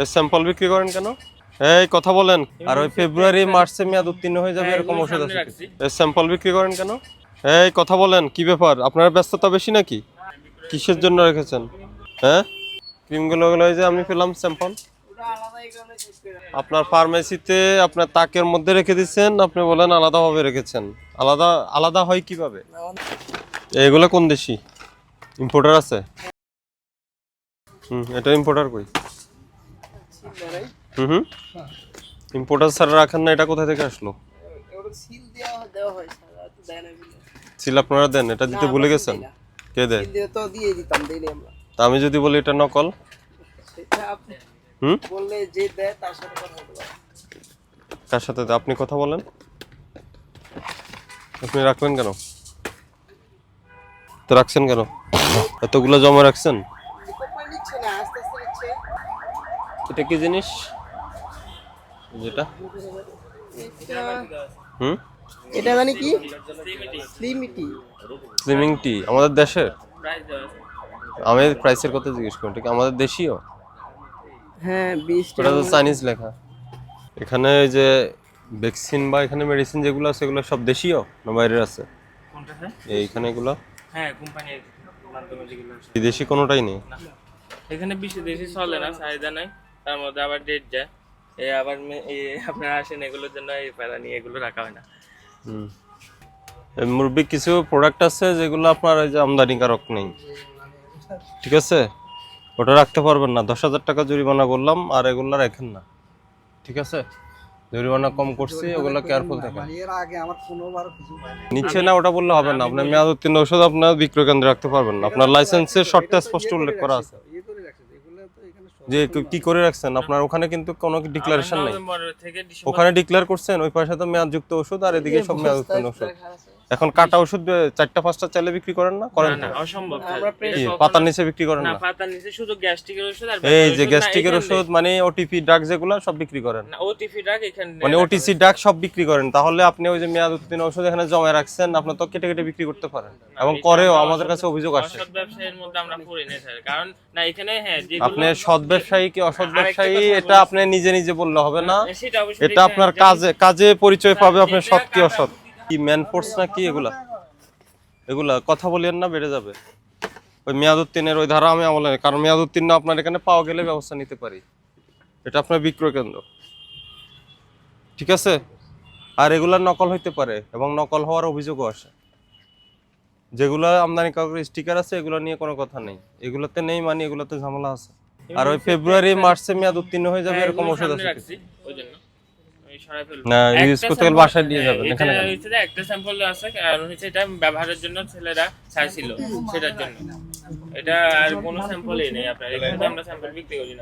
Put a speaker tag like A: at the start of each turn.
A: এই স্যাম্পল বিক্রি করেন কেন? এই কথা বলেন। আর ওই ফেব্রুয়ারি মার্চে মেয়াদ উত্তীর্ণ হয়ে যাবে এরকম ওষুধ আছে। এই স্যাম্পল বিক্রি করেন কেন? এই কথা বলেন, কি ব্যাপার? আপনার ব্যস্ততা বেশি নাকি? কিসের জন্য রেখেছেন? হ্যাঁ, ক্রিমগুলো ওই যে আমি পেলাম স্যাম্পল। আপনার ফার্মেসিতে আপনার তাকের মধ্যে রেখে দিচ্ছেন, আপনি বলেন আলাদাভাবে রেখেছেন। আলাদা আলাদা হয় কিভাবে? এগুলো কোন দেশি? ইম্পোর্টার আছে? এটা ইম্পোর্টার কই? হুম ইম্পোর্টার ছাড়া রাখেন না, এটা কোথা থেকে আসলো? সিল আপনারা দেন? এটা দিতে ভুলে গেছেন? কে দেয়? তা আমি যদি বলি এটা নকল? কার সাথে আপনি কথা বলেন? আপনি রাখবেন কেন? তো রাখছেন কেন? এতগুলো জমা রাখছেন? এটা কি জিনিস যেটা?
B: এটা মানে কি?
A: স্লিমিং টি আমাদের দেশের? আমি প্রাইসের কথা জিজ্ঞেস করি, এটা কি আমাদের দেশীয়?
B: হ্যাঁ 20
A: ওটা
B: টাকা।
A: তো চাইনিজ লেখা। এখানে এই যে ভ্যাকসিন বা এখানে মেডিসিন যেগুলো আছে এগুলো সব দেশীয় না বাইরের আছে?
C: কোনটা স্যার?
A: এইখানে এগুলো
C: হ্যাঁ, কোম্পানির মাধ্যমে যেগুলো আছে।
A: বিদেশি কোনোটাই নেই?
C: এখানে বেশি দেশি চলে না, চাহিদা নাই, তার মধ্যে আবার ডেট যায়। এই আবার আপনারা আসেন এগুলোর জন্য এই প্যারা নিয়ে এগুলো রাখা হয় না।
A: মুরব্বী কিছু প্রোডাক্ট আছে যেগুলো আপনার ওই যে আমদানিকারক নেই, ঠিক আছে? ওটা রাখতে পারবেন না, 10,000 টাকা জরিমানা করলাম, আর এগুলো রাখেন না, ঠিক আছে? জরিমানা কম করছি, ওগুলো কেয়ারফুল থাকেন। নিচ্ছে না ওটা বললে হবে না, আপনার মেয়াদ উত্তীর্ণ ওষুধ আপনার বিক্রয় কেন্দ্রে রাখতে পারবেন না, আপনার লাইসেন্সে শর্তে স্পষ্ট উল্লেখ করা আছে যে কি করে রাখছেন। আপনার ওখানে কিন্তু কোনো ডিক্লারেশন নেই, ওখানে ডিক্লেয়ার করছেন ওই পাশে তো মেয়াদযুক্ত ওষুধ আর এদিকে সব মেয়াদ উত্তীর্ণ ওষুধ। এখন কাটা ওষুধ 4টা 5টা চাইলে বিক্রি করেন না? করেন না,
C: অসম্ভব।
A: পাতার নিচে বিক্রি করেন
C: না,
A: না?
C: পাতার নিচে শুধু গ্যাস্ট্রিকের ওষুধ আর
A: এই যে গ্যাস্ট্রিকের ওষুধ মানে ওটিপি ড্রাগ যেগুলো সব বিক্রি করেন
C: না, ওটিপি ড্রাগ এখানে
A: মানে ওটিসি ড্রাগ সব বিক্রি করেন। তাহলে আপনি ওই যে মেয়াদ উত্তীর্ণ ওষুধ এখানে জমা রাখছেন, আপনার তো কেটে কেটে বিক্রি করতে পারেন, এবং করেও আমাদের কাছে অভিযোগ আসে।
C: অসৎ ব্যবসায়ের মধ্যে আমরা পড়ি না স্যার, কারণ না এখানে হ্যাঁ
A: আপনি সৎ ব্যবসায়ী কি অসৎ ব্যবসায়ী এটা আপনি নিজে নিজে বললে হবে না,
C: সেটা অবশ্যই
A: এটা আপনার কাজে কাজে পরিচয় পাবে আপনি সৎ কি অসৎ। কি ম্যান ফোর্স না কি এগুলা? এগুলা কথা বলেন না, বেড়ে যাবে। ওই মেয়াদ উত্তীর্ণের ওই ধারা আমি আমলে নেই, কারণ মেয়াদ উত্তীর্ণ আপনার এখানে পাওয়া গেলে ব্যবস্থা নিতে পারি। এটা আপনার বিক্রয় কেন্দ্র, ঠিক আছে? আর এগুলা নকল হইতে পারে এবং নকল হওয়ার অভিযোগও আসে। যেগুলো আমদানিকারকের স্টিকার আছে এগুলো নিয়ে কোনো কথা নেই, এগুলোতে নেই মানে এগুলোতে ঝামেলা আছে। আর ওই ফেব্রুয়ারি মার্চে মেয়াদ উত্তীর্ণ হয়ে যাবে এরকম ওষুধ আছে
C: ওইজন্য আমি সরাই ফেলবো
A: না, ইউজ করতে গেলে বাসায় দিয়ে যাবেন। এখানে
C: এটা হচ্ছে যে একটা স্যাম্পল আছে, কারণ হচ্ছে এটা ব্যবহারের জন্য ছেলেরা চাইছিল সেটার জন্য। এটা আর কোনো স্যাম্পলই নেই আপনার এখানে, আমরা স্যাম্পল বিক্রি করি না।